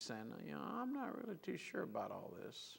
saying, I'm not really too sure about all this.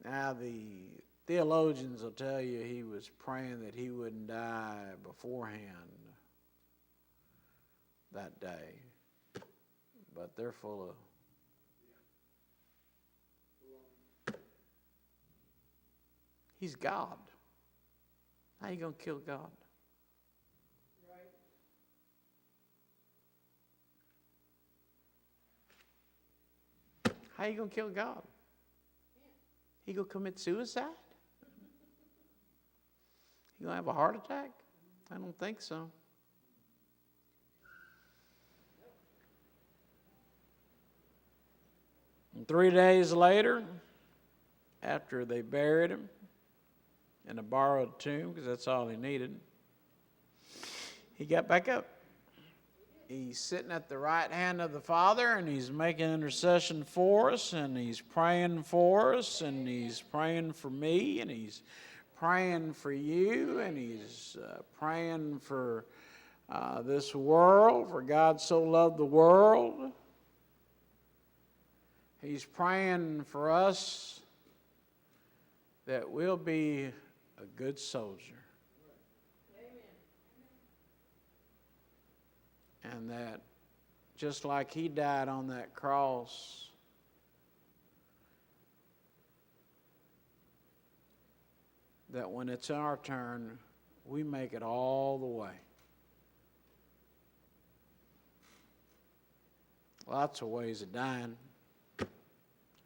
Now, the theologians will tell you he was praying that he wouldn't die beforehand that day. But they're full of... He's God. How you going to kill God? How you going to kill God? He going to commit suicide? He going to have a heart attack? I don't think so. And 3 days later, after they buried him in a borrowed tomb, because that's all he needed, he got back up. He's sitting at the right hand of the Father, and he's making intercession for us, and he's praying for us, and he's praying for me, and he's praying for you, and he's praying for this world, for God so loved the world. He's praying for us that we'll be a good soldier. And that just like he died on that cross, that when it's our turn, we make it all the way. Lots of ways of dying.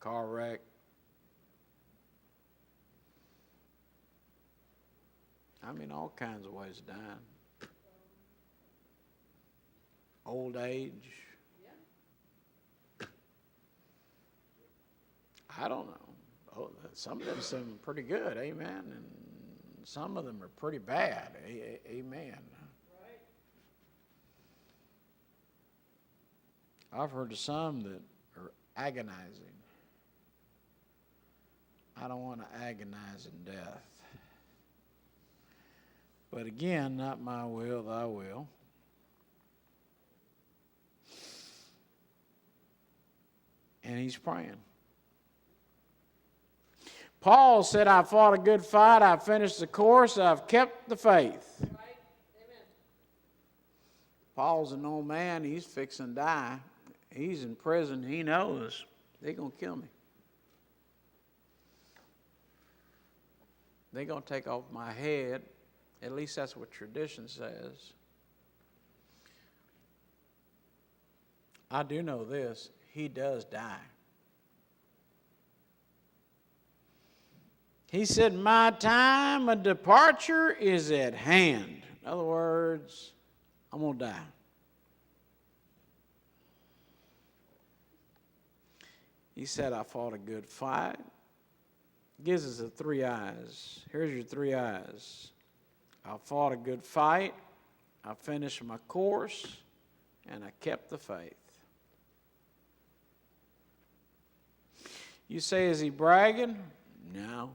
Car wreck. I mean, all kinds of ways of dying. Old age. I don't know. Oh, some of them seem pretty good, amen, and some of them are pretty bad, amen. I've heard of some that are agonizing. I don't want to agonize in death. But again, not my will, thy will. And he's praying. Paul said, I fought a good fight, I finished the course, I've kept the faith. Right. Amen. Paul's an old man, he's fixing to die. He's in prison, he knows they're going to kill me. They're going to take off my head. At least that's what tradition says. I do know this. He does die. He said, my time of departure is at hand. In other words, I'm going to die. He said, I fought a good fight. Gives us the 3 eyes. Here's your 3 eyes. I fought a good fight. I finished my course. And I kept the faith. You say, is he bragging? No.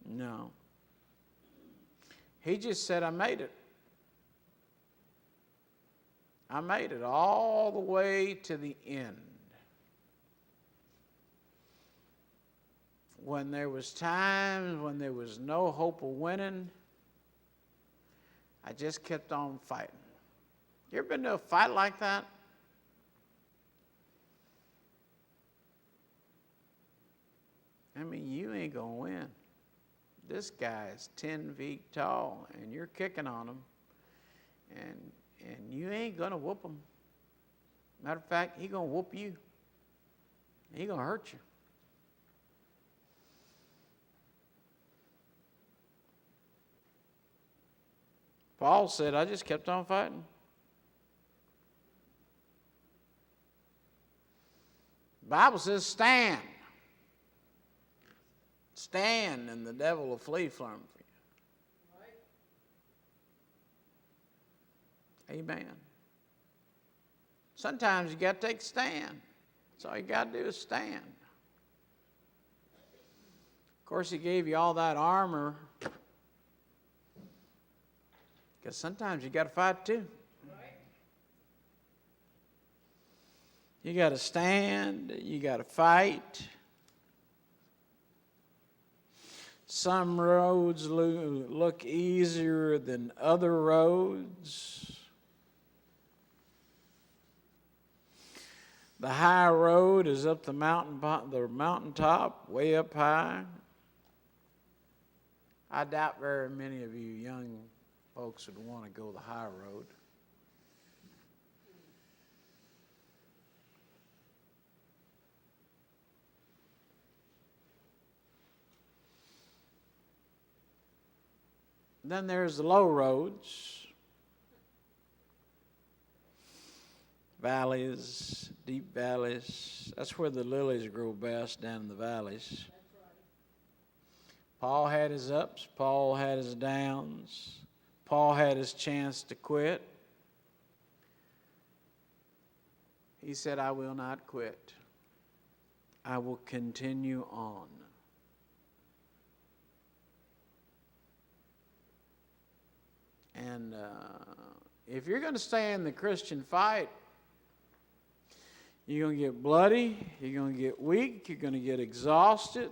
No. He just said, I made it. I made it all the way to the end. When there was times when there was no hope of winning, I just kept on fighting. You ever been to a fight like that? I mean, you ain't going to win. This guy is 10 feet tall, and you're kicking on him, and you ain't going to whoop him. Matter of fact, he's going to whoop you. He's going to hurt you. Paul said, I just kept on fighting. The Bible says, stand. Stand, and the devil will flee from you. Right. Amen. Sometimes you got to take a stand. That's all you got to do is stand. Of course, he gave you all that armor, because sometimes you got to fight too. Right. You got to stand. You got to fight. Some roads look easier than other roads. The high road is up the mountaintop, way up high. I doubt very many of you young folks would want to go the high road. Then there's the low roads, valleys, deep valleys. That's where the lilies grow best, down in the valleys. Paul had his ups, Paul had his downs. Paul had his chance to quit. He said, I will not quit. I will continue on. And if you're going to stay in the Christian fight, you're going to get bloody, you're going to get weak, you're going to get exhausted.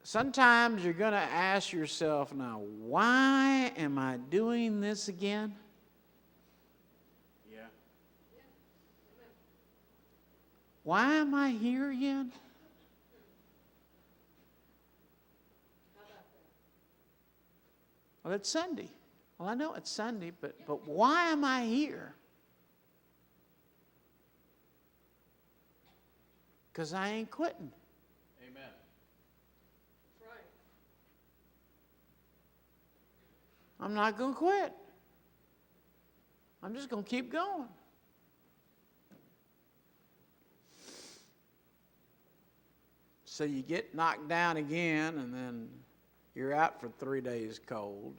Sometimes you're going to ask yourself, now, why am I doing this again? Yeah. Why am I here again? Well, it's Sunday. Well, I know it's Sunday, but why am I here? Because I ain't quitting. Amen. That's right. I'm not going to quit. I'm just going to keep going. So you get knocked down again, and then you're out for 3 days cold.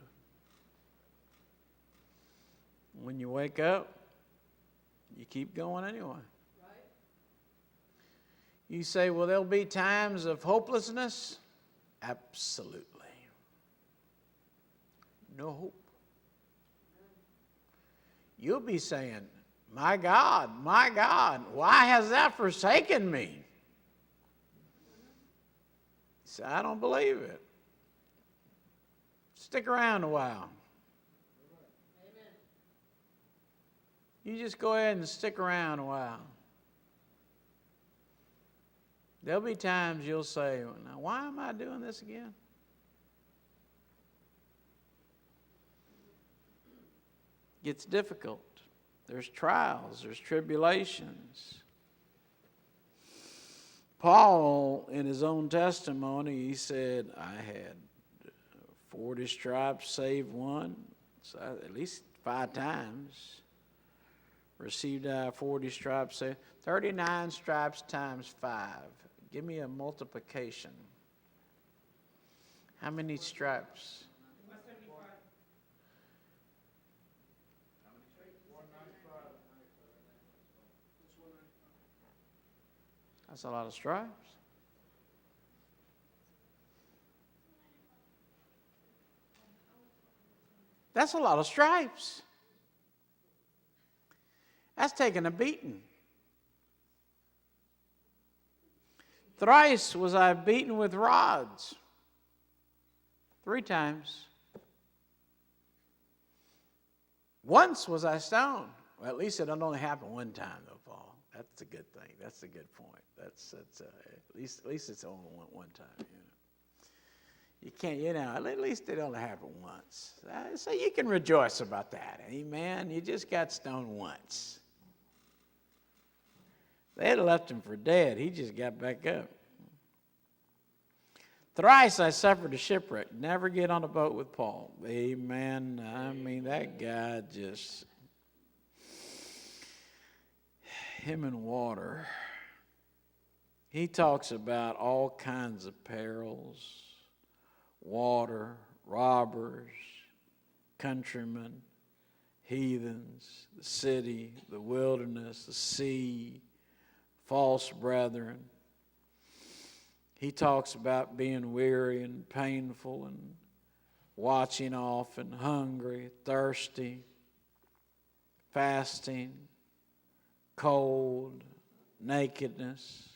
When you wake up, you keep going anyway. Right. You say, well, there'll be times of hopelessness. Absolutely. No hope. You'll be saying, my God, why has that forsaken me? You say, I don't believe it. Stick around a while. Amen. You just go ahead and stick around a while. There'll be times you'll say, now why am I doing this again? It gets difficult. There's trials, there's tribulations. Paul, in his own testimony, he said, I had 40 stripes, save one, so at least 5 times. Received 40 stripes, 39 stripes times 5. Give me a multiplication. How many stripes? 175. That's a lot of stripes. That's a lot of stripes. That's taking a beating. Thrice was I beaten with rods. 3 times. Once was I stoned. Well, at least it only happened 1 time, though, Paul. That's a good thing. That's a good point. That's at least it's only one time. You know. You can't, at least it only happened once. So you can rejoice about that. Amen. You just got stoned once. They had left him for dead. He just got back up. Thrice I suffered a shipwreck. Never get on a boat with Paul. Amen. I mean, that guy just, him and water. He talks about all kinds of perils, water, robbers, countrymen, heathens, the city, the wilderness, the sea, false brethren. He talks about being weary and painful and watching off and hungry, thirsty, fasting, cold, nakedness.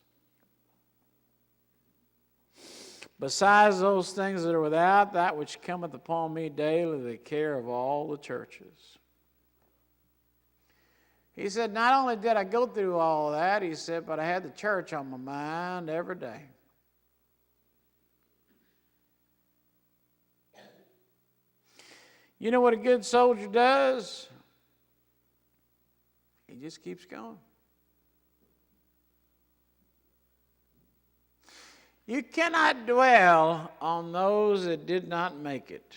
Besides those things that are without, that which cometh upon me daily, the care of all the churches. He said, not only did I go through all that, he said, but I had the church on my mind every day. You know what a good soldier does? He just keeps going. You cannot dwell on those that did not make it.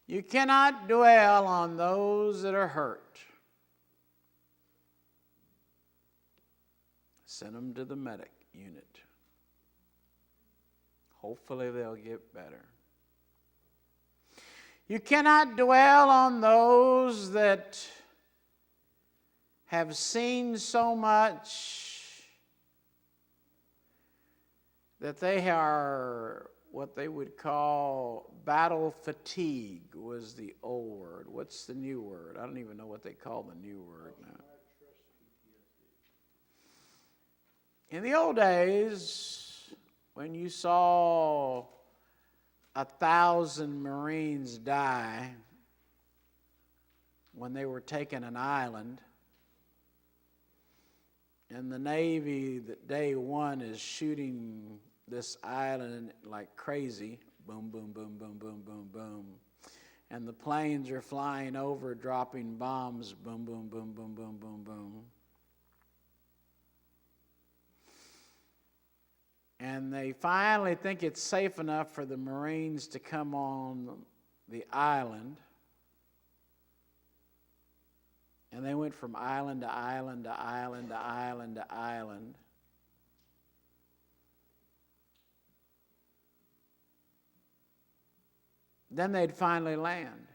You cannot dwell on those that are hurt. Send them to the medic unit. Hopefully they'll get better. You cannot dwell on those that have seen so much that they are what they would call battle fatigue was the old word. What's the new word? I don't even know what they call the new word now. In the old days, when you saw 1,000 Marines die when they were taking an island, and the Navy, that day one, is shooting this island like crazy, boom, boom, boom, boom, boom, boom, boom, and the planes are flying over, dropping bombs, boom, boom, boom, boom, boom, boom, boom. And they finally think it's safe enough for the Marines to come on the island. And they went from island to island to island to island to island. Then they'd finally land.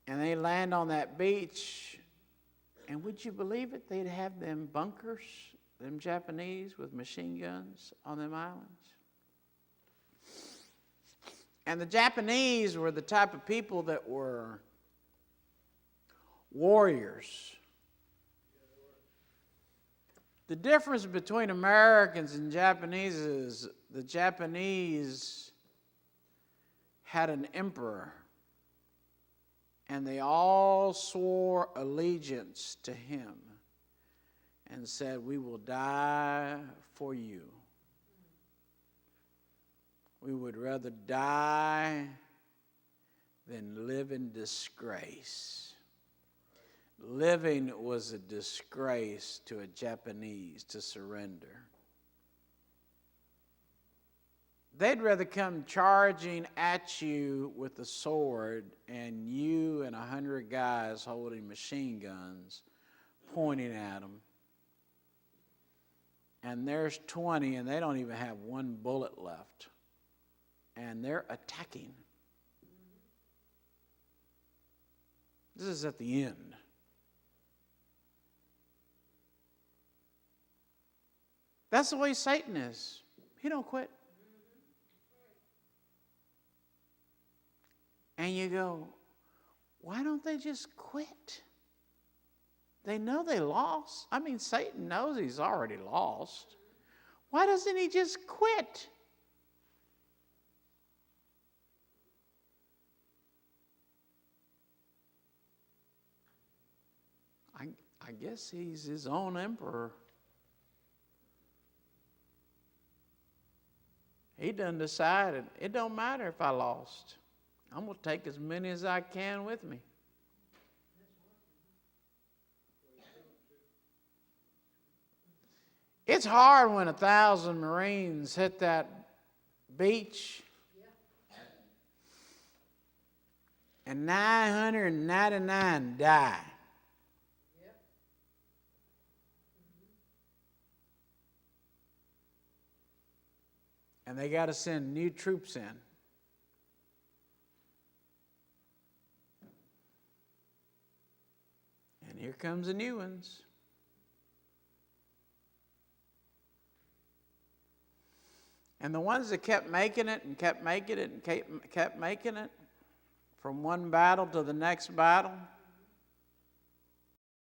And they land on that beach. And would you believe it? They'd have them bunkers, them Japanese with machine guns on them islands. And the Japanese were the type of people that were warriors. The difference between Americans and Japanese is the Japanese had an emperor. And they all swore allegiance to him and said, we will die for you. We would rather die than live in disgrace. Living was a disgrace to a Japanese to surrender. They'd rather come charging at you with a sword and you and 100 guys holding machine guns pointing at them. And there's 20 and they don't even have one bullet left. And they're attacking. This is at the end. That's the way Satan is. He don't quit. And you go, why don't they just quit? They know they lost. I mean, Satan knows he's already lost. Why doesn't he just quit? I guess he's his own emperor. He done decided, it don't matter if I lost. I'm going to take as many as I can with me. It's hard when 1,000 Marines hit that beach and 999 die. And they got to send new troops in. And here comes the new ones. And the ones that kept making it and kept making it and kept making it, from one battle to the next battle.